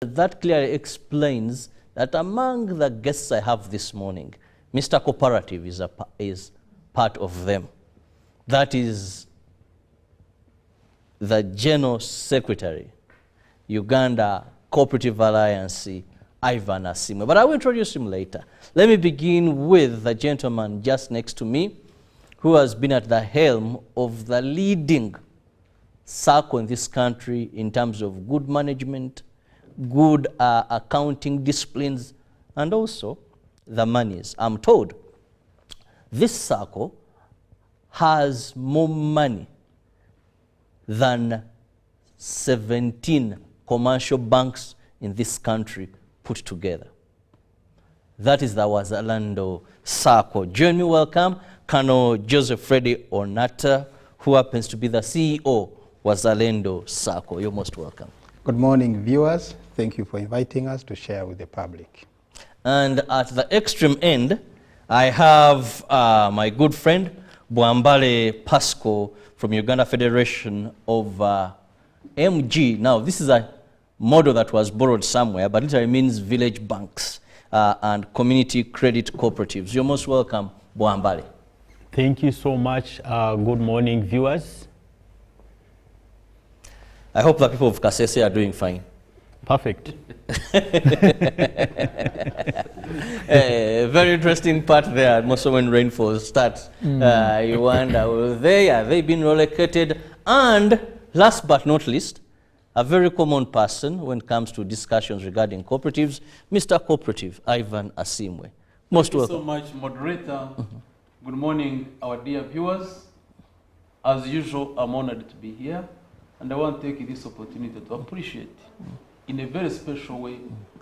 That clearly explains that among the guests I have this morning, Mr. Cooperative is part of them. That is the General Secretary, Uganda Cooperative Alliance, Ivan Asimwe. But I will introduce him later. Let me begin with the gentleman just next to me, who has been at the helm of the leading circle in this country in terms of good management, good accounting disciplines, and also the monies. I'm told this circle has more money than 17 commercial banks in this country put together. That is the Wazalendo circle. Join me, welcome Colonel Joseph Freddy Onata, who happens to be the CEO Wazalendo circle. You're most welcome. Good morning, viewers. Thank you for inviting us to share with the public. And at the extreme end, I have my good friend, Bwambale Pasco from Uganda Federation of MG. Now, this is a model that was borrowed somewhere, but literally means village banks and community credit cooperatives. You're most welcome, Bwambale. Thank you so much. Good morning, viewers. I hope the people of Kasese are doing fine. Perfect. Very interesting part there. Also when rainfall starts, you wonder, well, are they being relocated? And last but not least, a very common person when it comes to discussions regarding cooperatives, Mr. Cooperative, Ivan Asimwe. Most welcome. Thank you so much, moderator. Good morning, our dear viewers. As usual, I'm honored to be here, and I want to take this opportunity to appreciate in a very special way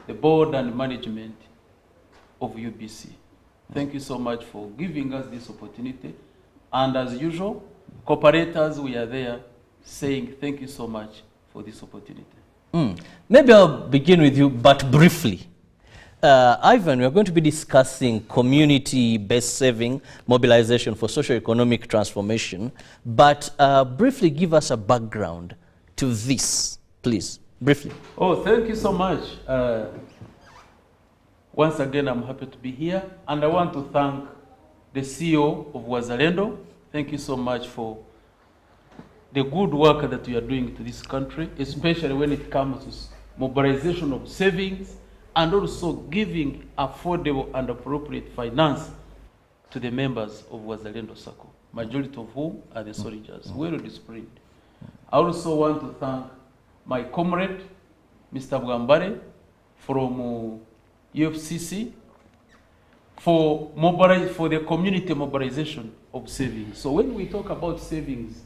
the board and management of UBC. Thank you so much for giving us this opportunity. And as usual, cooperators, we are there saying thank you so much for this opportunity. Maybe I'll begin with you, but briefly. Ivan, we're going to be discussing community-based saving, mobilization for socio-economic transformation, but briefly give us a background to this, please, briefly. Oh, thank you so much. Once again, I'm happy to be here, and I want to thank the CEO of Wazalendo. Thank you so much for the good work that you are doing to this country, especially when it comes to mobilization of savings, and also giving affordable and appropriate finance to the members of Wazalendo Circle, majority of whom are the soldiers, well disciplined. I also want to thank my comrade, Mr. Bwambale, from UFCC, for the community mobilization of savings. So when we talk about savings,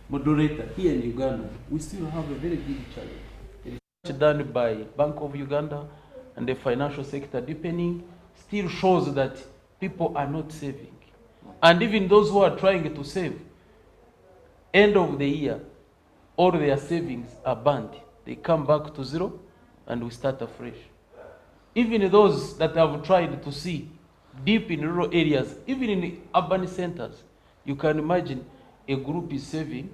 moderator, here in Uganda, we still have a very big challenge. The research done by Bank of Uganda and the financial sector deepening still shows that people are not saving. And even those who are trying to save, end of the year, all their savings are burned. They come back to zero and we start afresh. Even those that have tried to see deep in rural areas, even in urban centers, you can imagine a group is saving,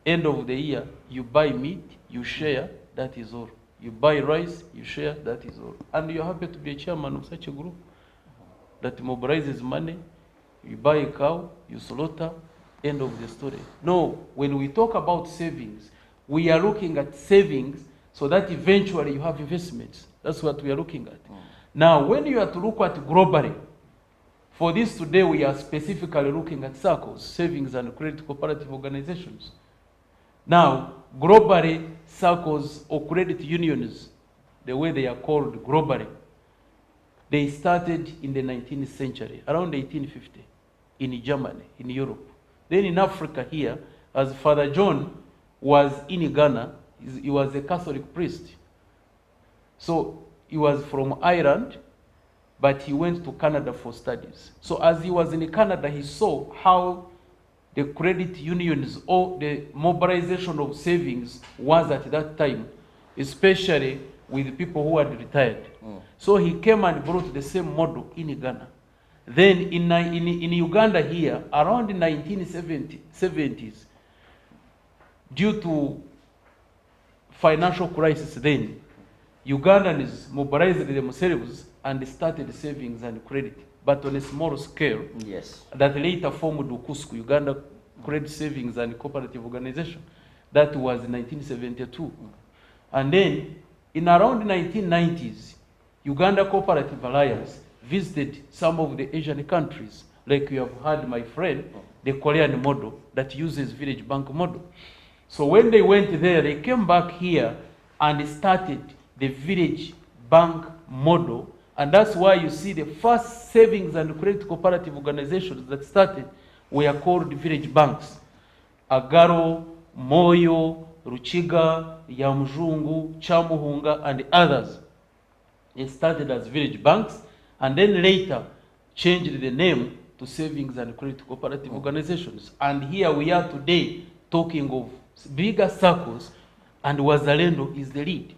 end of the year, you buy meat, you share, that is all. You buy rice, you share, that is all. And you're happy to be a chairman of such a group that mobilizes money, you buy a cow, you slaughter, end of the story. No, when we talk about savings, we are looking at savings so that eventually you have investments. That's what we are looking at. Now, when you are to look at globally, for this today, we are specifically looking at circles, savings and credit cooperative organizations. Now, globally, circles or credit unions, the way they are called globally, they started in the 19th century, around 1850, in Germany, in Europe. Then in Africa here, as Father John was in Ghana, he was a Catholic priest. So he was from Ireland, but he went to Canada for studies. So as he was in Canada, he saw how the credit unions or the mobilization of savings was at that time, especially with people who had retired. So he came and brought the same model in Ghana. Then in Uganda here, around the 1970s, due to financial crisis then, Ugandans mobilized themselves and started savings and credit, but on a small scale. Yes. That later formed UKUSCO, Uganda Credit Savings and Cooperative Organization. That was in 1972. And then in around 1990s, Uganda Cooperative Alliance visited some of the Asian countries, like you have heard my friend, the Korean model that uses village bank model. So when they went there, they came back here and started the village bank model. And that's why you see the first savings and credit cooperative organizations that started were called village banks. Agaro, Moyo, Ruchiga, Yamjungu, Chamuhunga, and others. They started as village banks and then later changed the name to savings and credit cooperative organizations. And here we are today talking of bigger circles, and Wazalendo is the lead.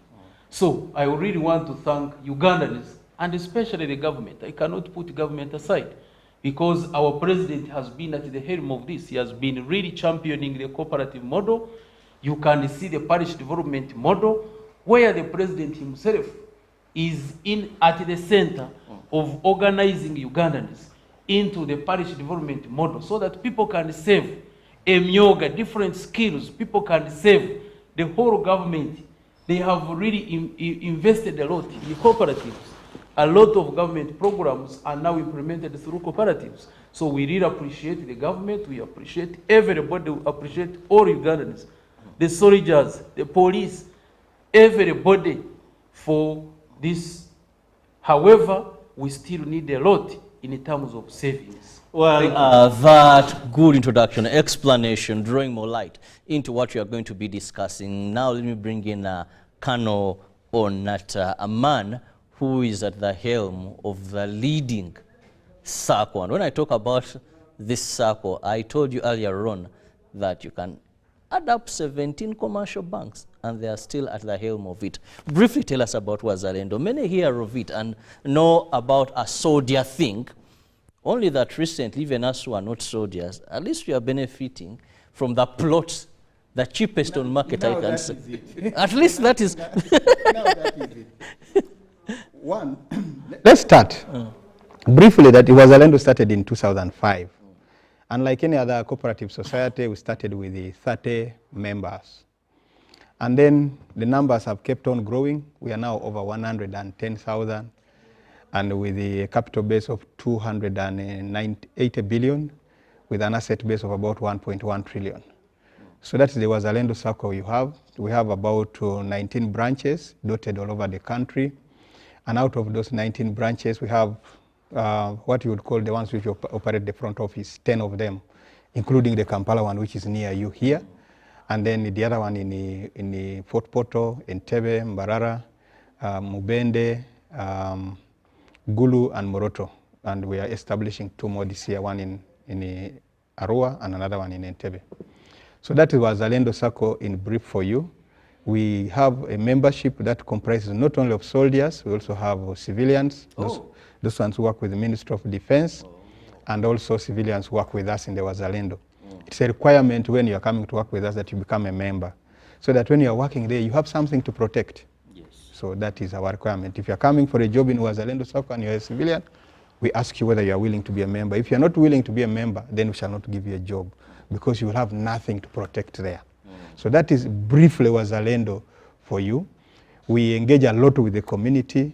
So I really want to thank Ugandans and especially the government. I cannot put government aside because our president has been at the helm of this. He has been really championing the cooperative model. You can see the parish development model where the president himself is at the center of organizing Ugandans into the parish development model so that people can save emyoga, different skills, people can save. The whole government, they have really invested a lot in cooperatives. A lot of government programs are now implemented through cooperatives. So we really appreciate the government, we appreciate everybody, we appreciate all Ugandans, the soldiers, the police, everybody for this. However, we still need a lot in terms of savings. Well, that good introduction, explanation, drawing more light into what we are going to be discussing. Now let me bring in Colonel Onata, a man who is at the helm of the leading circle. And when I talk about this circle, I told you earlier on that you can add up 17 commercial banks and they are still at the helm of it. Briefly tell us about Wazalendo. Many hear of it and know about a soldier thing. Only that recently, even us who are not soldiers, at least we are benefiting from the plots, the cheapest on market, I can say. At least that is. Now that is it. One, let's start. Briefly, that Wazalendo started in 2005. And like any other cooperative society, we started with the 30 members. And then the numbers have kept on growing. We are now over 110,000. And with a capital base of 280 billion, with an asset base of about 1.1 trillion. So that's the Wazalendo circle you have. We have about 19 branches dotted all over the country. And out of those 19 branches, we have what you would call the ones which operate the front office, 10 of them, including the Kampala one, which is near you here. And then the other one in the Fort Portal, Entebbe, Mbarara, Mubende, Gulu and Moroto, and we are establishing 2 more this year, one in Arua and another one in Entebbe. So that was Wazalendo Circle in brief for you. We have a membership that comprises not only of soldiers, we also have civilians, those ones who work with the Ministry of Defense, and also civilians who work with us in the Wazalendo. It's a requirement when you are coming to work with us that you become a member, so that when you are working there, you have something to protect. So that is our requirement. If you're coming for a job in Wazalendo Circle and you're a civilian, we ask you whether you are willing to be a member. If you're not willing to be a member, then we shall not give you a job because you will have nothing to protect there. So that is briefly Wazalendo for you. We engage a lot with the community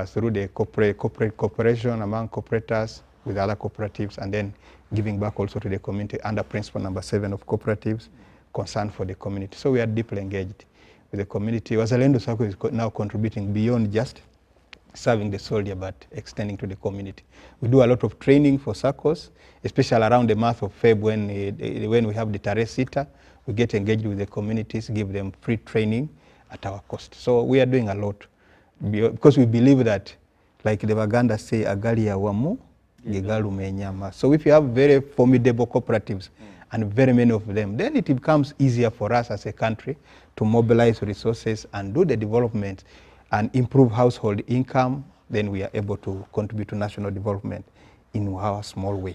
through the corporate cooperation among cooperators with other cooperatives, and then giving back also to the community under principle number 7 of cooperatives, concern for the community. So we are deeply engaged with the community. Wazalendo Circle is now contributing beyond just serving the soldier, but extending to the community. We do a lot of training for circles, especially around the month of February when we have the Tare Sita. We get engaged with the communities, give them free training at our cost. So we are doing a lot because we believe that, like the Baganda say, agali ya wamu, gegalu menyama. So if you have very formidable cooperatives, and very many of them, then it becomes easier for us as a country to mobilize resources and do the development and improve household income. Then we are able to contribute to national development in our small way.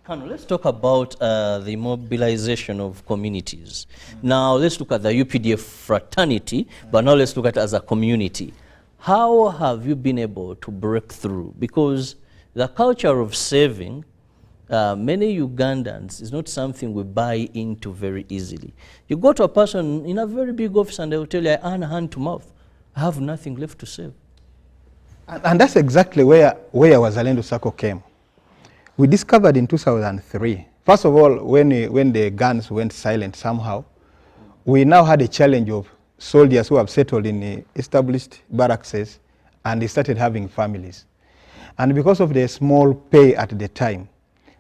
Kano, let's talk about the mobilization of communities. Now, let's look at the UPDF fraternity, but now let's look at it as a community. How have you been able to break through? Because the culture of saving, many Ugandans, is not something we buy into very easily. You go to a person in a very big office and they will tell you, I earn hand to mouth. I have nothing left to save. And that's exactly where Wazalendo Sacco came. We discovered in 2003, first of all, when the guns went silent somehow, we now had a challenge of soldiers who have settled in established barracks and they started having families. And because of the small pay at the time,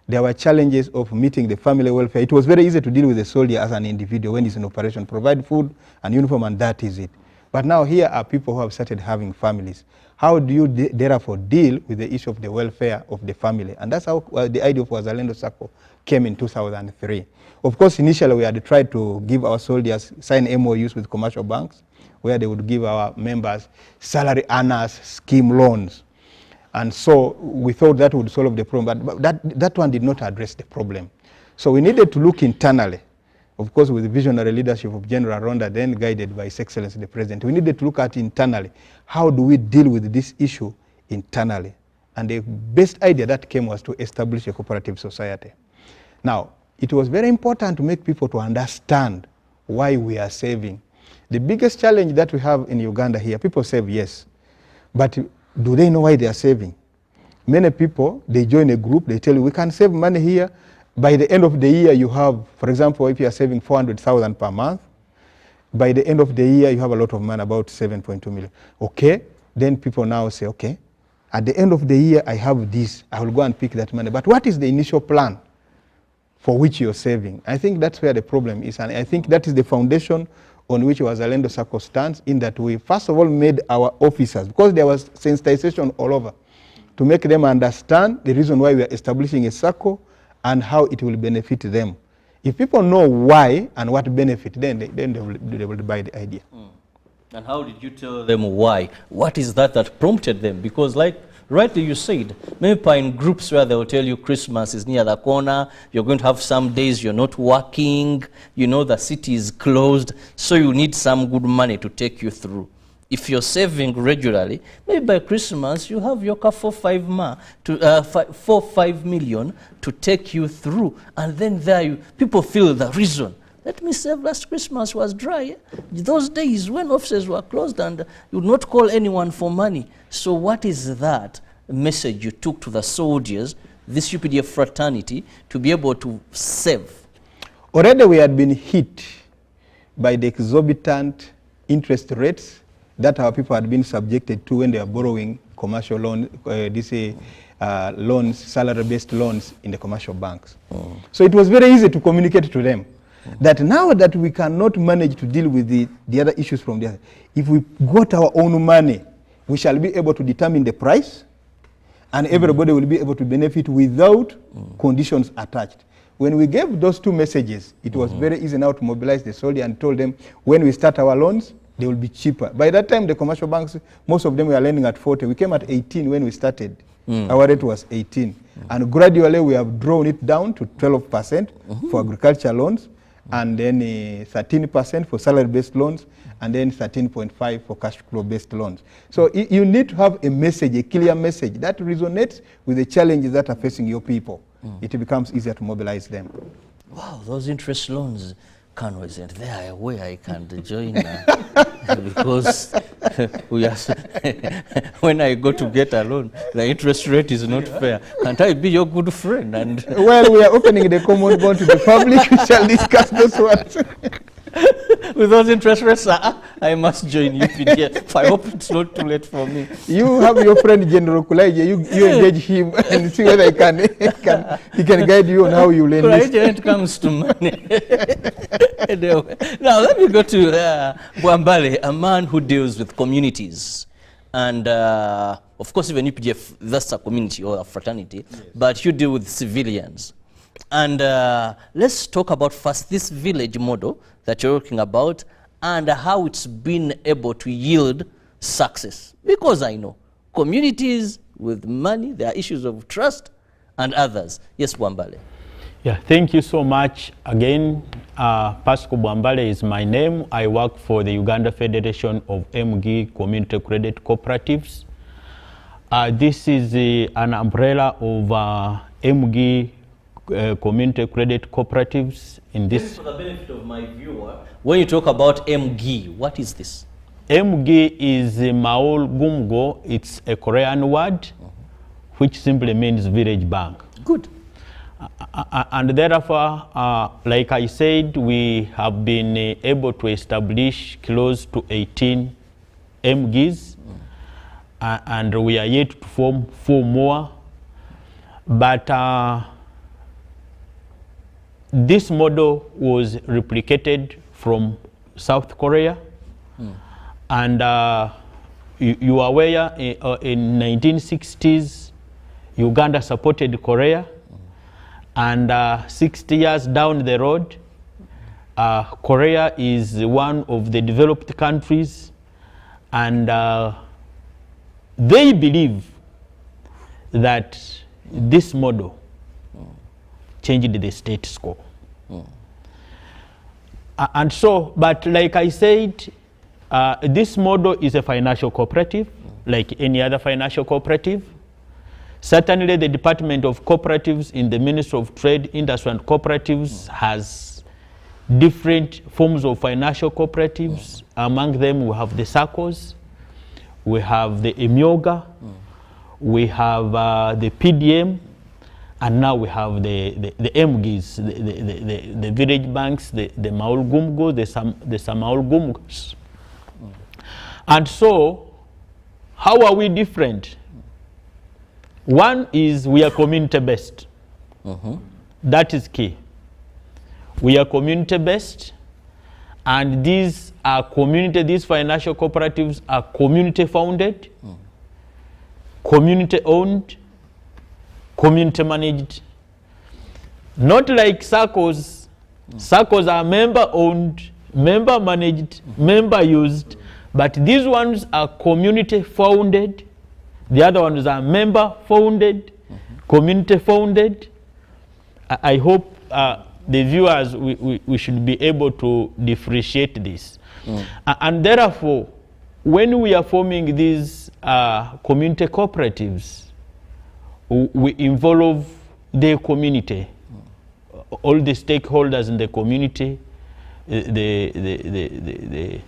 there were challenges of meeting the family welfare. It was very easy to deal with the soldier as an individual when he's in operation, provide food and uniform, and that is it. But now here are people who have started having families. How do you therefore deal with the issue of the welfare of the family? And that's how the idea of Wazalendo Sacco came in 2003. Of course, initially we had tried to give our soldiers, sign MOUs with commercial banks, where they would give our members salary earners scheme loans. And so we thought that would solve the problem, but that one did not address the problem. So we needed to look internally. Of course, with the visionary leadership of General Ronda, then guided by His Excellency the President, we needed to look at internally. How do we deal with this issue internally? And the best idea that came was to establish a cooperative society. Now, it was very important to make people to understand why we are saving. The biggest challenge that we have in Uganda here, people save, yes, but do they know why they are saving? Many people, they join a group, they tell you, we can save money here. By the end of the year, you have, for example, if you are saving 400,000 per month, by the end of the year, you have a lot of money, about 7.2 million. Okay, then people now say, okay, at the end of the year, I have this, I will go and pick that money. But what is the initial plan for which you're saving? I think that's where the problem is. And I think that is the foundation on which Wazalendo Sacco stands, in that we first of all made our officers, because there was sensitization all over, to make them understand the reason why we are establishing a Sacco and how it will benefit them. If people know why and what benefit, then they will buy the idea. And how did you tell them why? What is that prompted them? Because like rightly you said, maybe in groups where they will tell you Christmas is near the corner, you're going to have some days you're not working, you know the city is closed, so you need some good money to take you through. If you're saving regularly, maybe by Christmas you have your car for 5 million to take you through. And then there people feel the reason. Let me save, last Christmas was dry. Those days when offices were closed and you would not call anyone for money. So what is that message you took to the soldiers, this UPDF fraternity, to be able to save? Already we had been hit by the exorbitant interest rates that our people had been subjected to when they are borrowing commercial loans, loans, salary-based loans in the commercial banks. So it was very easy to communicate to them that now that we cannot manage to deal with the other issues from there, if we got our own money, we shall be able to determine the price, and everybody will be able to benefit without conditions attached. When we gave those two messages, it was very easy now to mobilize the soldier and told them, when we start our loans, they will be cheaper. By that time, the commercial banks, most of them were lending at 40. We came at 18 when we started. Our rate was 18. And gradually, we have drawn it down to 12% for agriculture loans, and then 13% for salary-based loans, and then 13.5% for cash flow-based loans. So you need to have a message, a clear message that resonates with the challenges that are facing your people. It becomes easier to mobilize them. Wow, those interest loans. Kano isn't there where I can join because we are when I go to get a loan, the interest rate is not fair. Can't I be your good friend? And well, we are opening the common bond to the public. We shall discuss those ones. With those interest rates, I must join UPDF. I hope it's not too late for me. You have your friend General Kulaije. You engage him and see whether he can guide you on how you lend. Kulaije when it comes to money. Anyway, now let me go to Bwambale, a man who deals with communities. And of course, even UPDF, that's a community or a fraternity, yes. But you deal with civilians. And let's talk about first this village model that you're talking about and how it's been able to yield success. Because I know communities with money, there are issues of trust and others. Yes, Bwambale. Yeah, thank you so much. Again, Pascal Bwambale is my name. I work for the Uganda Federation of MG Community Credit Cooperatives. This is an umbrella of MG Community Credit Cooperatives in this. For the benefit of my viewer, when you talk about MG, what is this? MG is Maol Gumgo. It's a Korean word, which simply means village bank. Good. And therefore, like I said, we have been able to establish close to 18 MGs, and we are yet to form 4 more. But this model was replicated from South Korea, and you are aware in 1960s, Uganda supported Korea. And 60 years down the road, Korea is one of the developed countries, and they believe that this model changed the status quo. And so, but like I said, this model is a financial cooperative, like any other financial cooperative. Certainly, the Department of Cooperatives in the Ministry of Trade, Industry and Cooperatives has different forms of financial cooperatives. Among them, we have the SACCOs, we have the EMIOGA, we have the PDM, and now we have the MGs, the village banks, the Maol Gumgo, the Samaol Gumgos. And so, how are we different? One is we are community-based. That is key. We are community-based, and these financial cooperatives are community-founded, community-owned, community-managed. Not like SACCOs. SACCOs are member-owned, member-managed, member-used, but these ones are community-founded. The other ones are member-founded, community-founded. I hope the viewers, we should be able to differentiate this. And therefore, when we are forming these community cooperatives, we involve the community, all the stakeholders in the community, the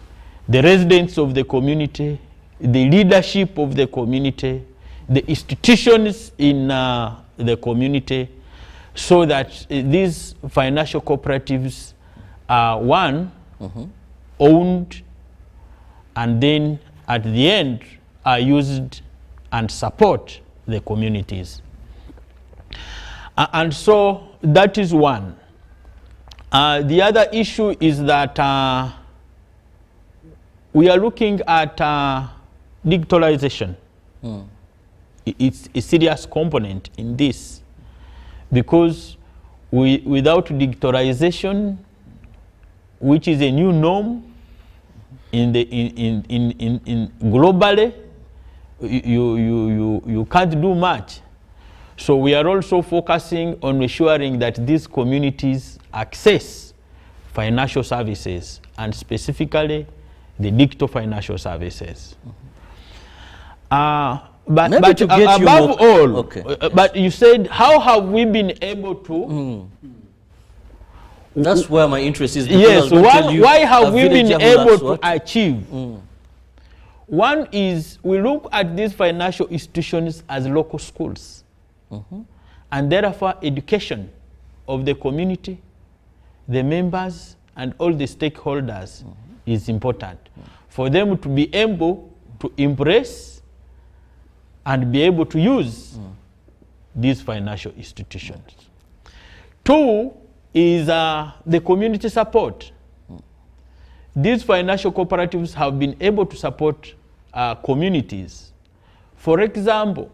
residents of the community, the leadership of the community, the institutions in the community, so that these financial cooperatives are owned, and then at the end are used and support the communities. And so that is one. The other issue is that we are looking at digitalization. It's a serious component in this, because without digitalization, which is a new norm in globally, you can't do much. So we are also focusing on ensuring that these communities access financial services, and specifically the digital financial services. But above all, but you said, how have we been able to? That's where my interest is. Yes, why have we been able to achieve? One is, we look at these financial institutions as local schools. And therefore, education of the community, the members, and all the stakeholders is important for them to be able to embrace and be able to use these financial institutions. Two is the community support. These financial cooperatives have been able to support communities. For example,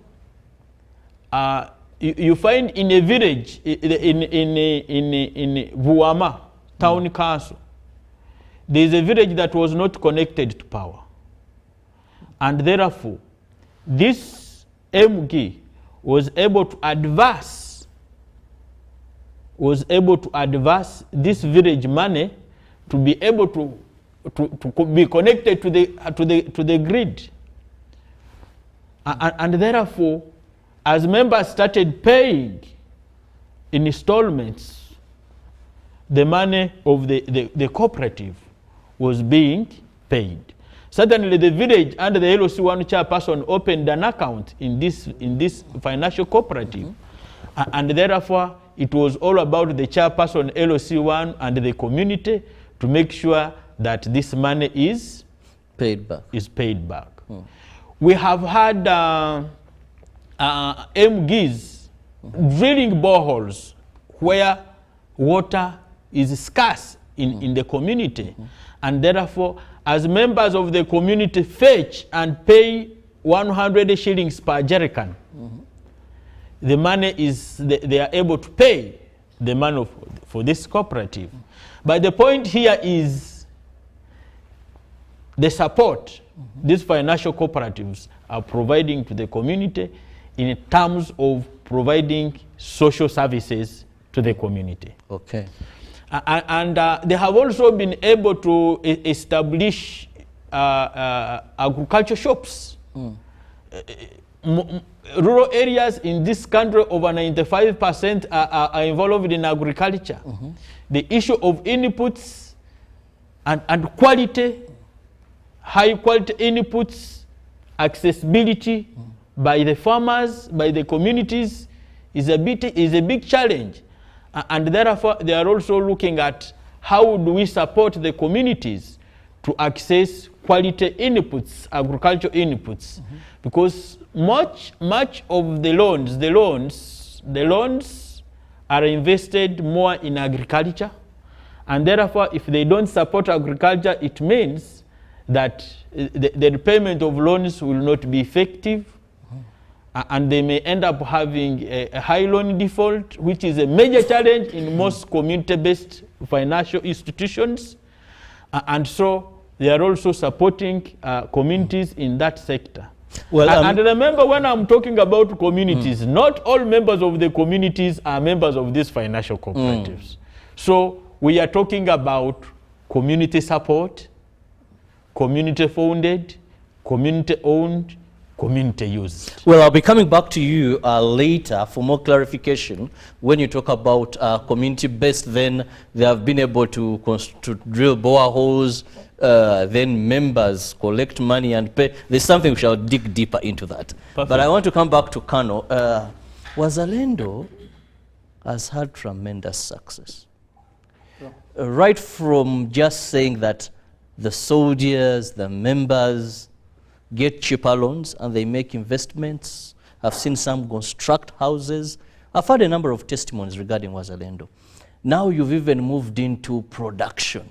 you find in a village, in Vuama town council, there is a village that was not connected to power. And therefore, this MG was able to advance was able to advance this village money to be able to be connected to the grid. And therefore, as members started paying in installments, the money of the cooperative was being paid. Suddenly the village under the LOC1 chairperson opened an account in this financial cooperative. And therefore, it was all about the chairperson LOC1 and the community to make sure that this money is paid back. We have had MGs drilling boreholes where water is scarce in the community. And therefore, as members of the community fetch and pay 100 shillings per jerrycan, the money is, they are able to pay the money for this cooperative. But the point here is the support these financial cooperatives are providing to the community in terms of providing social services to the community. Okay. And they have also been able to establish agriculture shops. Rural areas in this country, over 95% are involved in agriculture. The issue of inputs and quality, high quality inputs, accessibility by the farmers, by the communities is a big challenge. And therefore, they are also looking at how do we support the communities to access quality inputs, agricultural inputs. Because much of the loans are invested more in agriculture. And therefore, if they don't support agriculture, it means that the repayment of loans will not be effective. And they may end up having a high loan default, which is a major challenge in most community-based financial institutions. And so they are also supporting communities in that sector. Well, and remember, when I'm talking about communities, not all members of the communities are members of these financial cooperatives. So we are talking about community support, community-funded, community-owned, community used. Well, I'll be coming back to you later for more clarification. When you talk about community-based, then they have been able to drill boreholes, then members collect money and pay. There's something we shall dig deeper into that. Perfect. But I want to come back to Kano. Wazalendo has had tremendous success. Right from just saying that the soldiers, the members, get cheaper loans and they make investments. I've seen some construct houses. I've had a number of testimonies regarding Wazalendo. Now you've even moved into production.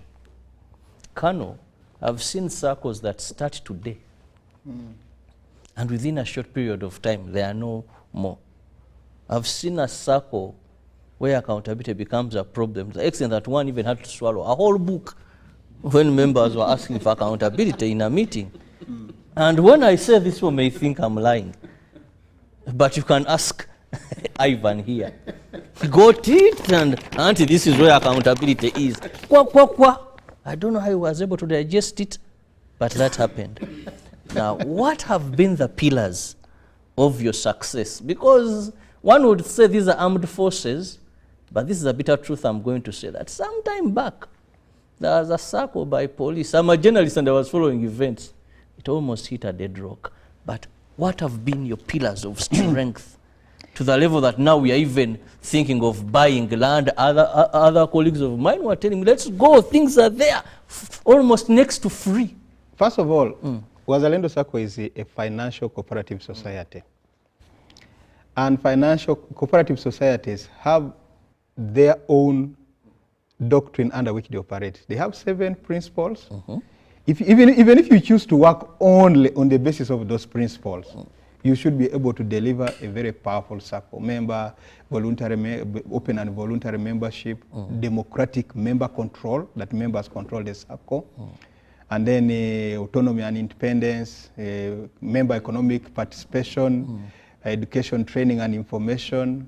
Kano, I've seen circles that start today. And within a short period of time, there are no more. I've seen a circle where accountability becomes a problem. The extent that one even had to swallow a whole book when members were asking for accountability in a meeting. And when I say this, one may think I'm lying. But you can ask Ivan here. Got it, and auntie, this is where accountability is. I don't know how he was able to digest it, but that happened. Now, what have been the pillars of your success? Because one would say these are armed forces, but this is a bitter truth I'm going to say that some time back, there was a circle by police. I'm a journalist and I was following events. It almost hit a dead rock. But what have been your pillars of strength to the level that now we are even thinking of buying land? Other colleagues of mine were telling me, let's go, things are there, almost next to free. First of all, Wazalendo Sacco is a financial cooperative society. And financial cooperative societies have their own doctrine under which they operate. They have 7 principles. Even if you choose to work only on the basis of those principles, you should be able to deliver a very powerful circle. Open and voluntary membership, democratic member control, that members control the circle, and then autonomy and independence, member economic participation, education, training and information,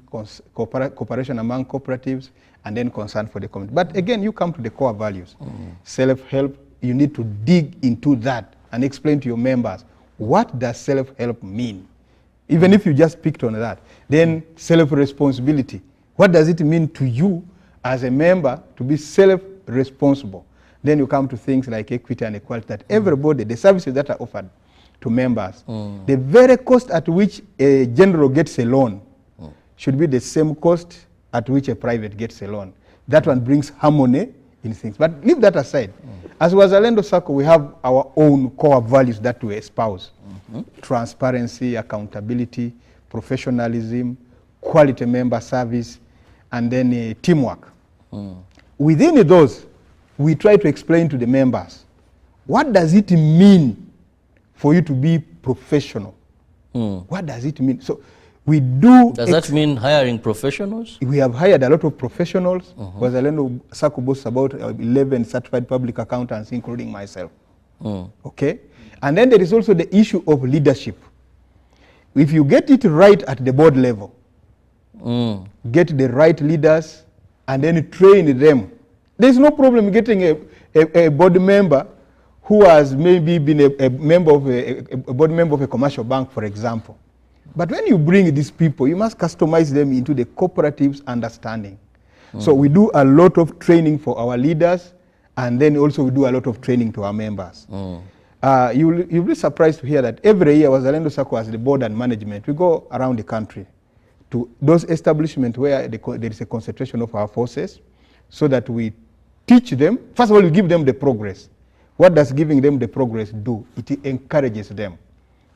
cooperation among cooperatives, and then concern for the community. But again, you come to the core values. Self-help, you need to dig into that and explain to your members, what does self-help mean? Even if you just picked on that. Then self-responsibility. What does it mean to you as a member to be self-responsible? Then you come to things like equity and equality, that everybody, the services that are offered to members, the very cost at which a general gets a loan should be the same cost at which a private gets a loan. That one brings harmony in things. But leave that aside. As Wazalendo Circle, we have our own core values that we espouse. Transparency, accountability, professionalism, quality member service, and then teamwork. Within those, we try to explain to the members, what does it mean for you to be professional? What does it mean? So we do... Does that mean hiring professionals? We have hired a lot of professionals. Wazalendo Circle boasts about 11 certified public accountants, including myself. Okay? And then there is also the issue of leadership. If you get it right at the board level, get the right leaders, and then train them, there's no problem getting a board member who has maybe been a member of a board member of a commercial bank, for example. But when you bring these people, you must customize them into the cooperative's understanding. So we do a lot of training for our leaders, and then also we do a lot of training to our members. You'll be surprised to hear that every year Wazalendo Circle, as the board and management, we go around the country to those establishments where there is a concentration of our forces, so that we teach them. First of all, we give them the progress. What does giving them the progress do? It encourages them,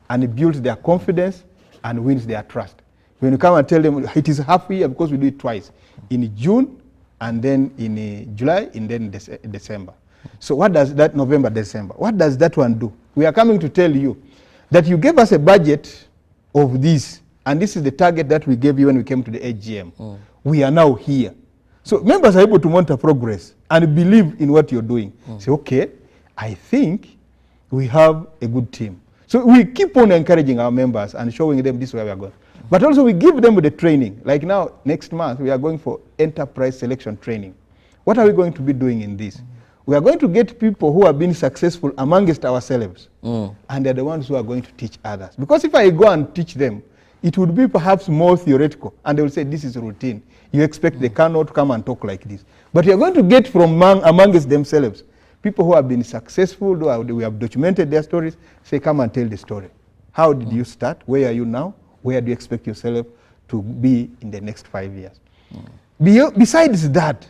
and it builds their confidence and wins their trust. When you come and tell them it is half a year, because we do it twice, in June and then in July and then December. So what does that, November, December, what does that one do? We are coming to tell you that you gave us a budget of this, and this is the target that we gave you when we came to the AGM. We are now here. So members are able to monitor progress and believe in what you're doing. Say, okay, I think we have a good team. So we keep on encouraging our members and showing them this is where we are going. But also we give them the training. Like now, next month, we are going for enterprise selection training. What are we going to be doing in this? We are going to get people who have been successful amongst ourselves, and they're the ones who are going to teach others. Because if I go and teach them, it would be perhaps more theoretical, and they will say, this is routine. You expect they cannot come and talk like this. But you're going to get from amongst themselves people who have been successful, we have documented their stories, say, come and tell the story. How did you start? Where are you now? Where do you expect yourself to be in the next 5 years? Besides that,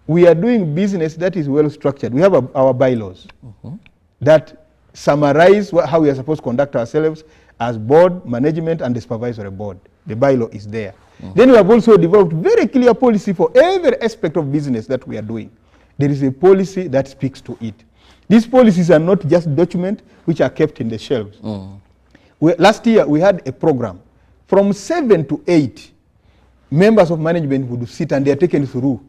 we are doing business that is well structured. We have our bylaws that summarize how we are supposed to conduct ourselves as board, management, and the supervisory board. The bylaw is there. Then we have also developed very clear policy for every aspect of business that we are doing. There is a policy that speaks to it. These policies are not just documents which are kept in the shelves. Last year, we had a program. From 7 to 8, members of management would sit and they are taken through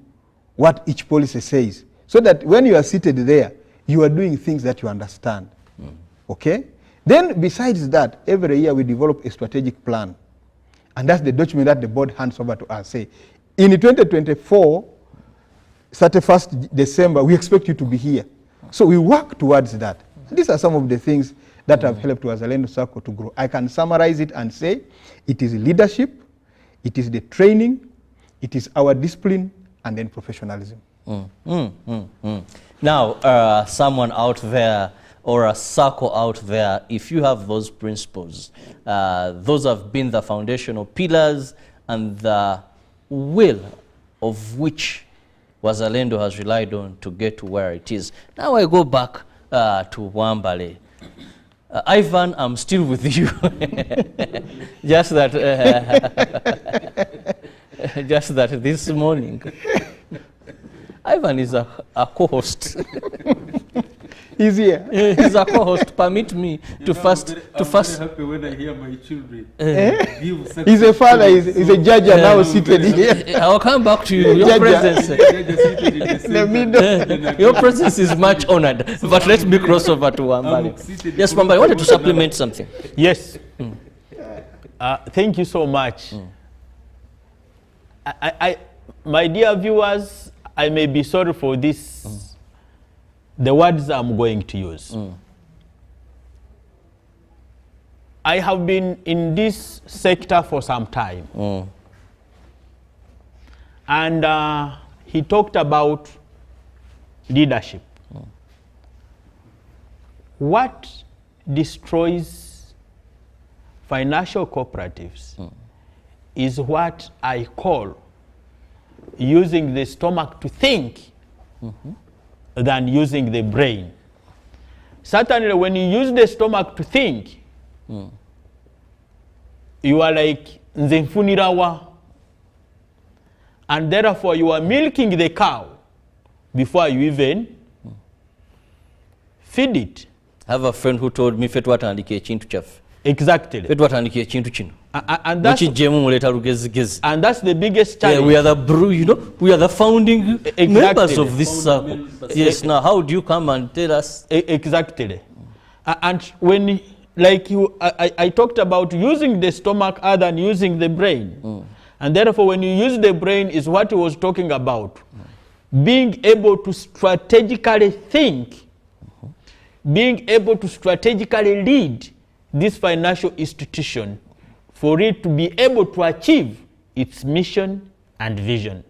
what each policy says, so that when you are seated there, you are doing things that you understand. Okay? Then besides that, every year we develop a strategic plan. And that's the document that the board hands over to us. Say, in 2024, 31st December, we expect you to be here. So we work towards that. These are some of the things that have helped Wazalendo Circle to grow. I can summarize it and say, it is leadership, it is the training, it is our discipline, and then professionalism. Now, someone out there or a circle out there, if you have those principles, those have been the foundational pillars and the will of which Wazalendo has relied on to get to where it is. Now I go back to Wambale. Ivan, I'm still with you. just that this morning, Ivan is a co-host. He's here. He's a co-host. Permit me to first. I'm very happy when I hear my children. He's a father. He's a judge now seated here. I'll come back to you. Your presence. Your presence is much honored. But let me cross over to Wambale. Yes, Wambale, I wanted to supplement something. Yes. Thank you so much. My dear viewers, I may be sorry for this, the words I'm going to use. I have been in this sector for some time. And he talked about leadership. What destroys financial cooperatives is what I call using the stomach to think than using the brain. Certainly when you use the stomach to think, you are like nze nfunirawa, and therefore you are milking the cow before you even feed it. I have a friend who told me fetu atandike chintu chafe. Exactly. Fetu atandike chintu chino. And that's the biggest challenge. Yeah, we are the we are the founding members of this circle. Yes. Now, how do you come and tell us? Exactly. And when, like I talked about using the stomach other than using the brain, and therefore, when you use the brain, is what he was talking about, being able to strategically think, being able to strategically lead this financial institution, for it to be able to achieve its mission and vision.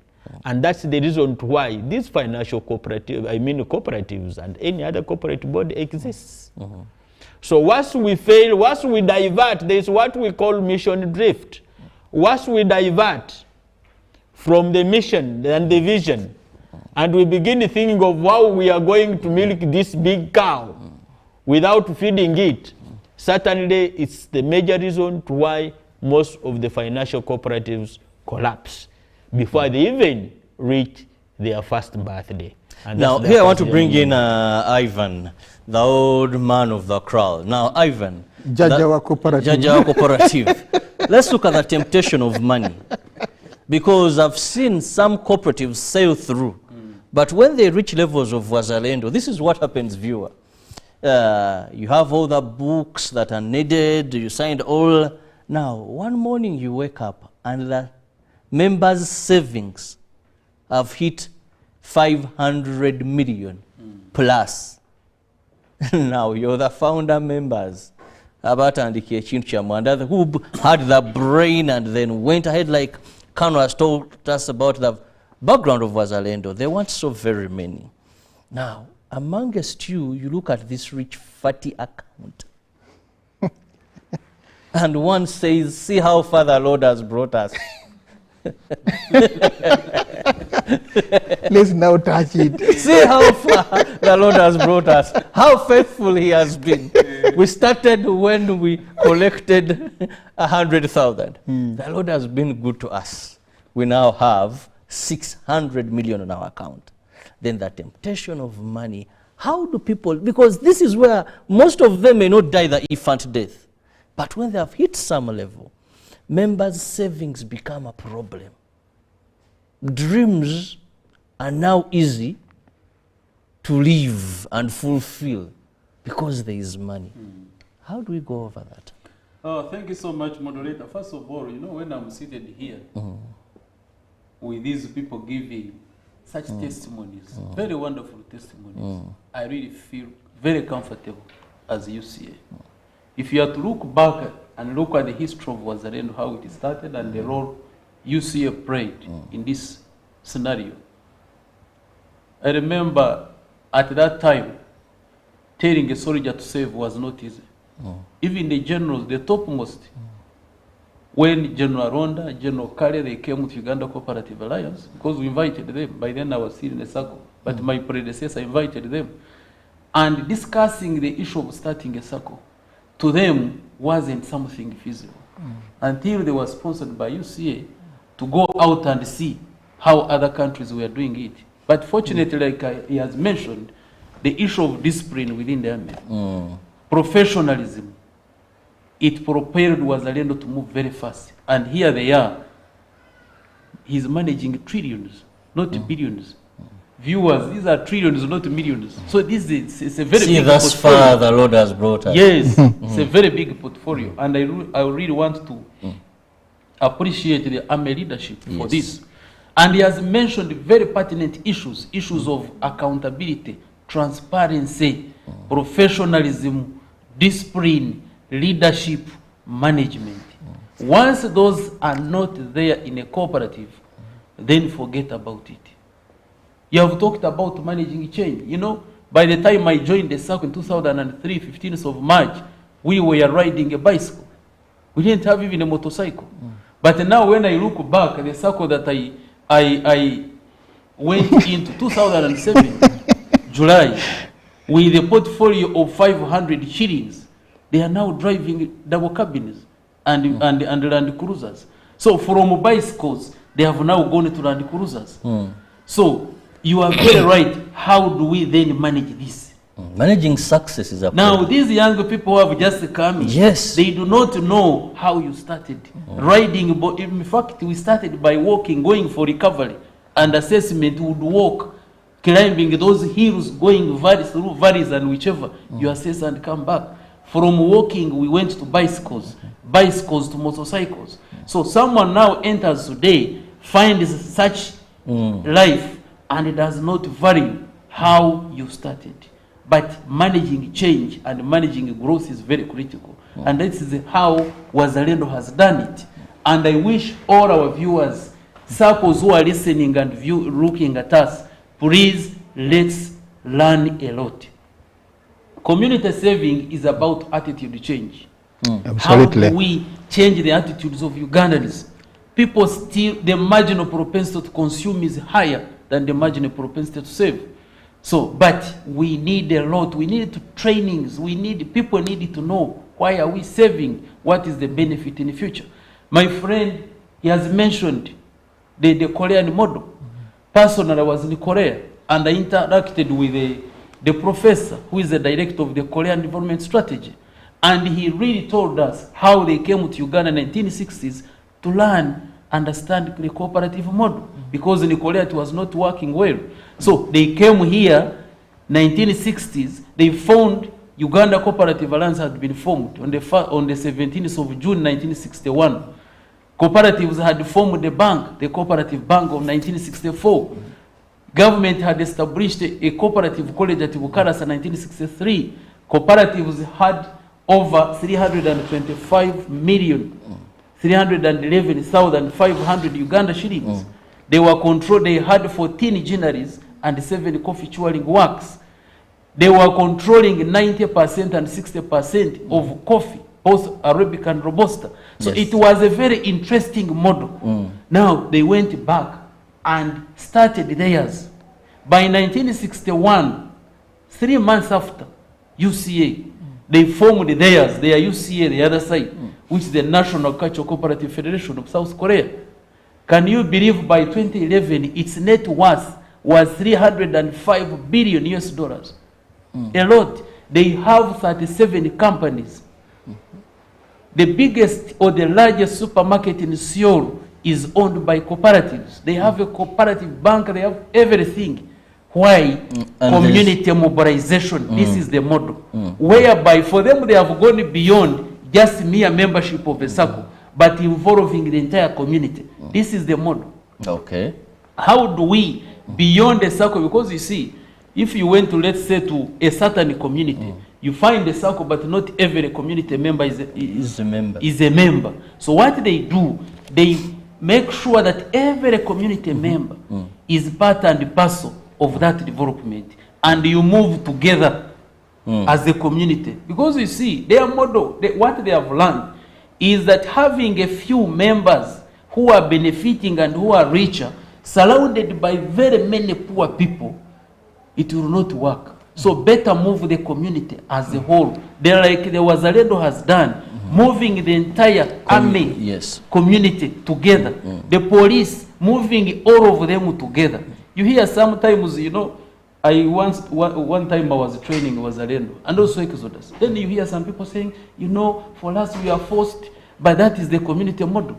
And that's the reason why this financial cooperatives and any other cooperative body exists. So once we fail, once we divert, there's what we call mission drift. Once we divert from the mission and the vision, and we begin thinking of how we are going to milk this big cow without feeding it, certainly it's the major reason to why most of the financial cooperatives collapse before they even reach their first birthday. And now here I want to bring in Ivan, the old man of the crowd. Now Ivan, Jajawa cooperative. Let's look at the temptation of money, because I've seen some cooperatives sail through, but when they reach levels of Wazalendo, this is what happens, viewer. You have all the books that are needed, you signed all. Now, one morning you wake up and the members' savings have hit 500 million plus. Now, you're the founder members. Abatandikie Chintu Chamwanda, who had the brain and then went ahead, like Kano has told us about the background of Wazalendo. They weren't so very many. Now, amongst you, you look at this rich, fatty account. And one says, see how far the Lord has brought us. Let's now touch it. See how far the Lord has brought us. How faithful he has been. We started when we collected 100,000. The Lord has been good to us. We now have 600 million on our account. Then the temptation of money. How do people, because this is where most of them may not die the infant death. But when they have hit some level, members' savings become a problem. Dreams are now easy to live and fulfill because there is money. How do we go over that? Oh, thank you so much, moderator. First of all, you know, when I'm seated here with these people giving such testimonies, very wonderful testimonies, I really feel very comfortable as UCA. If you have to look back and look at the history of Wazalendo, how it started and the role UCA played in this scenario, I remember at that time, telling a soldier to save was not easy. Even the generals, the topmost, when General Ronda, General Kale, they came with Uganda Cooperative Alliance, because we invited them. By then I was still in the circle, but my predecessor invited them. And discussing the issue of starting a circle, to them, wasn't something feasible. Until they were sponsored by UCA to go out and see how other countries were doing it. But fortunately, like he has mentioned, the issue of discipline within the army, professionalism, it propelled Wazalendo to move very fast. And here they are. He's managing trillions, not billions. viewers, these are trillions, not millions. So this is it's a very See, big thus portfolio. far the Lord has brought us. Yes, it's a very big portfolio, and I really want to appreciate the army leadership for Yes. this. And he has mentioned very pertinent issues of accountability, transparency, professionalism, discipline, leadership, management. Once those are not there in a cooperative, then forget about it. You have talked about managing change. You know, by the time I joined the circle in 2003, 15th of March, we were riding a bicycle. We didn't have even a motorcycle. But now when I look back at the circle that I went into 2007, July, with a portfolio of 500 shillings, they are now driving double cabins and Land Cruisers. So from bicycles, they have now gone to Land Cruisers. So you are very right. How do we then manage this? Managing success is a Now, problem. these young people who have just come in, Yes. they do not know how you started. Riding, in fact, we started by walking, going for recovery and assessment. We would walk, climbing those hills, going through valleys and whichever, you assess and come back. From walking, we went to bicycles to motorcycles. So someone now enters today, finds such life, and does not value how you started. But managing change and managing growth is very critical. And this is how Wazalendo has done it. And I wish all our viewers, circles who are listening and looking at us, please, let's learn a lot. Community saving is about attitude change. Absolutely. How do we change the attitudes of Ugandans? People still, the marginal propensity to consume is higher than the marginal propensity to save. So, but we need a lot. We need trainings. People need to know, why are we saving? What is the benefit in the future? My friend, he has mentioned the Korean model. Personally, I was in Korea and I interacted with the professor who is the director of the Korean Development Strategy. And he really told us how they came to Uganda in the 1960s to learn, understand the cooperative model, because in Korea it was not working well. So they came here, 1960s, they found Uganda Cooperative Alliance had been formed on the 17th of June 1961. Cooperatives had formed the bank, the Cooperative Bank of 1964. Government had established a cooperative college at Bukarasa in 1963. Cooperatives had over 311,500 Uganda shillings. They were controlled, they had 14 ginneries and 7 coffee churning works. They were controlling 90% and 60% of coffee, both Arabica and Robusta. So Yes. it was a very interesting model. Now they went back and started theirs. By 1961, 3 months after UCA, they formed theirs, their UCA, the other side, which is the National Cultural Cooperative Federation of South Korea. Can you believe by 2011, its net worth was $305 billion US dollars? A lot. They have 37 companies. The biggest or the largest supermarket in Seoul is owned by cooperatives. They have a cooperative bank, they have everything. Why? Community mobilization. This is the model. Whereby for them they have gone beyond just mere membership of a circle, but involving the entire community. This is the model. Okay. How do we, beyond the circle, because you see, if you went to, let's say, to a certain community, you find a circle, but not every community member is a member. So what they do, they make sure that every community member is part and parcel of that development, and you move together as a community. Because you see, their model, what they have learned is that having a few members who are benefiting and who are richer, surrounded by very many poor people, it will not work. So better move the community as a whole. They're like the Wazalendo has done, moving the entire army community together. The police, moving all of them together. You hear sometimes, you know, one time I was training Wazalendo and also Exodus. Then you hear some people saying, you know, for us we are forced, but that is the community model.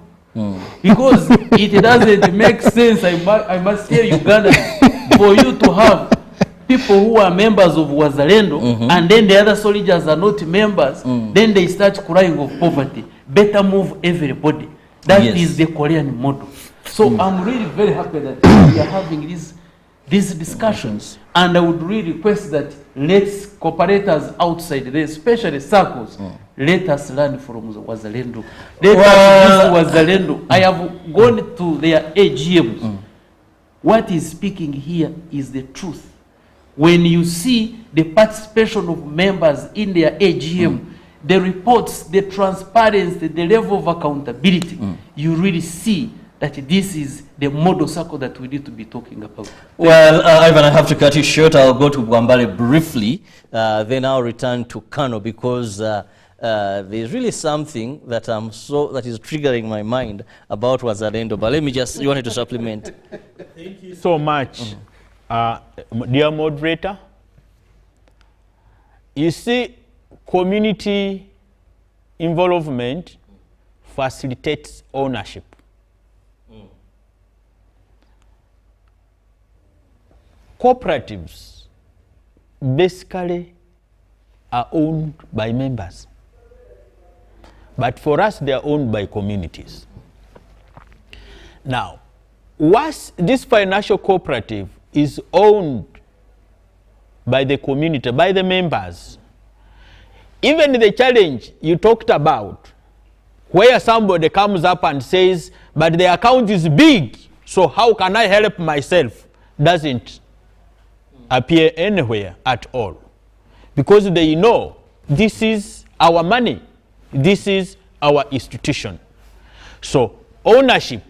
Because it doesn't make sense. I must tell Uganda, for you to have people who are members of Wazalendo and then the other soldiers are not members, then they start crying of poverty. Better move everybody. That is the Korean model. So I'm really very happy that we are having these discussions, and I would really request that let's cooperators outside there, especially circles, let us learn from Wazalendo. Let us use Wazalendo. I have gone to their AGMs. What is speaking here is the truth. When you see the participation of members in their AGM, the reports, the transparency, the level of accountability, you really see that this is the model circle that we need to be talking about. Well, Ivan, I have to cut you short. I'll go to Bwambale briefly, then I'll return to Kano, because there's really something that that is triggering my mind about Wazalendo. But let me just, you wanted to supplement. Thank you so much, dear moderator. You see, community involvement facilitates ownership. Cooperatives basically are owned by members, but for us they are owned by communities. Now, once this financial cooperative is owned by the community, by the members, even the challenge you talked about, where somebody comes up and says, but the account is big, so how can I help myself, doesn't appear anywhere at all, because they know this is our money, this is our institution. So ownership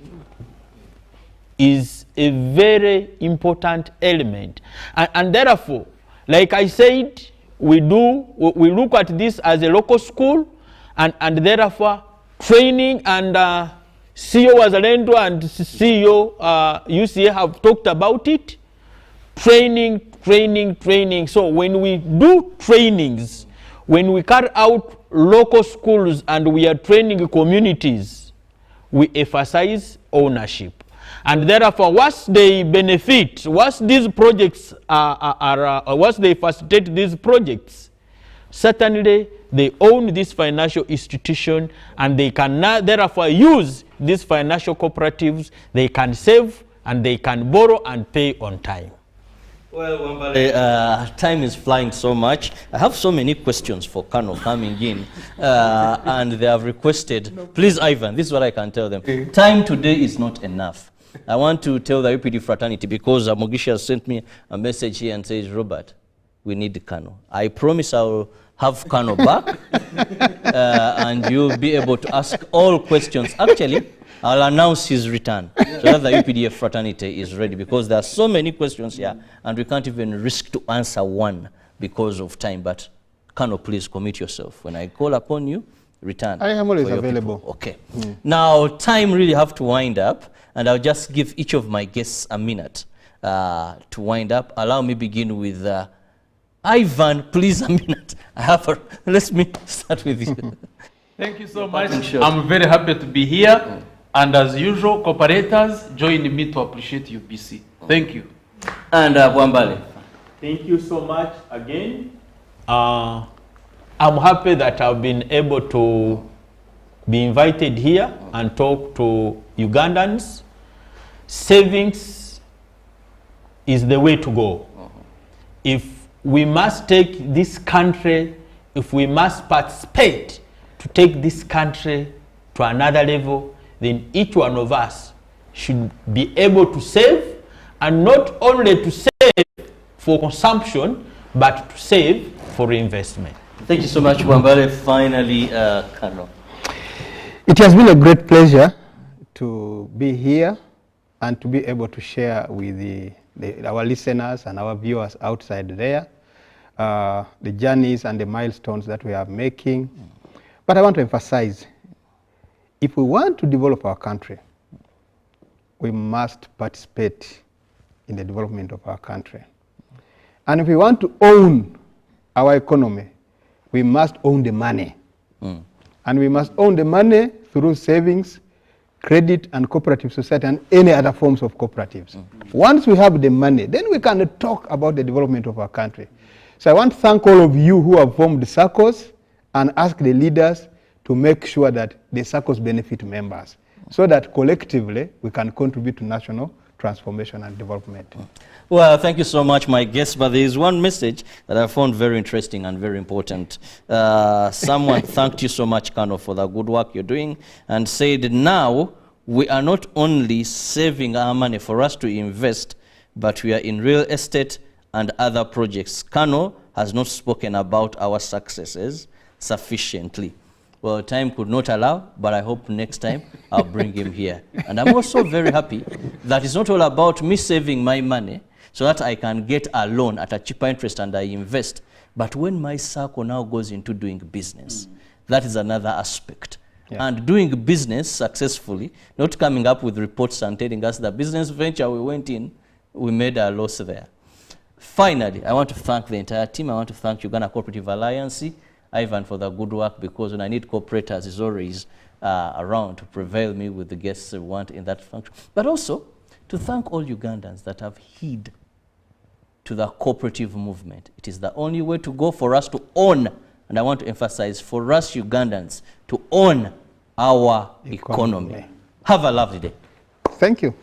is a very important element, and therefore, like I said, we look at this as a local school, and therefore training, and CEO Wazalendo and CEO UCA have talked about it. Training. So when we do trainings, when we carry out local schools and we are training communities, we emphasize ownership. And therefore, once they benefit, once these projects once they facilitate these projects, certainly they own this financial institution, and they can now therefore use these financial cooperatives. They can save, and they can borrow and pay on time. Well, Wambale, time is flying so much. I have so many questions for Kano coming in, and they have requested, please, Ivan, this is what I can tell them. Time today is not enough. I want to tell the UPD fraternity, because Mogisha has sent me a message here and says, Robert, we need Kano. I promise I will have Kano back, and you'll be able to ask all questions. Actually, I'll announce his return so that the UPDF fraternity is ready, because there are so many questions here and we can't even risk to answer one because of time. But Kano, please commit yourself. When I call upon you, return. I am always available. People. Okay. Now, time really have to wind up, and I'll just give each of my guests a minute to wind up. Allow me begin with Ivan, please, a minute. Let me start with you. Thank you so much. I'm very happy to be here. And as usual, cooperators, join me to appreciate UBC. Thank you. And Bwambale. Thank you so much again. I'm happy that I've been able to be invited here and talk to Ugandans. Savings is the way to go. If we must take this country, if we must participate to take this country to another level, then each one of us should be able to save, and not only to save for consumption, but to save for investment. Thank you so much, Bwambale. Finally, Kano. It has been a great pleasure to be here and to be able to share with our listeners and our viewers outside there the journeys and the milestones that we are making. But I want to emphasize, if we want to develop our country, we must participate in the development of our country. And if we want to own our economy, we must own the money. And we must own the money through savings, credit and cooperative society and any other forms of cooperatives. Once we have the money, then we can talk about the development of our country. So I want to thank all of you who have formed the circles and ask the leaders to make sure that the circles benefit members so that collectively we can contribute to national transformation and development. Well, thank you so much, my guests. But there is one message that I found very interesting and very important. Someone thanked you so much, Kano, for the good work you're doing and said now we are not only saving our money for us to invest, but we are in real estate and other projects. Kano has not spoken about our successes sufficiently. Well, time could not allow, but I hope next time I'll bring him here. And I'm also very happy that it's not all about me saving my money so that I can get a loan at a cheaper interest and I invest. But when my circle now goes into doing business, that is another aspect. Yeah. And doing business successfully, not coming up with reports and telling us the business venture we went in, we made a loss there. Finally, I want to thank the entire team. I want to thank Uganda Cooperative Alliance, Ivan, for the good work, because when I need cooperators, he's always around to prevail me with the guests I want in that function. But also to thank all Ugandans that have heed to the cooperative movement. It is the only way to go for us to own, and I want to emphasize, for us Ugandans to own our economy. Have a lovely day. Thank you.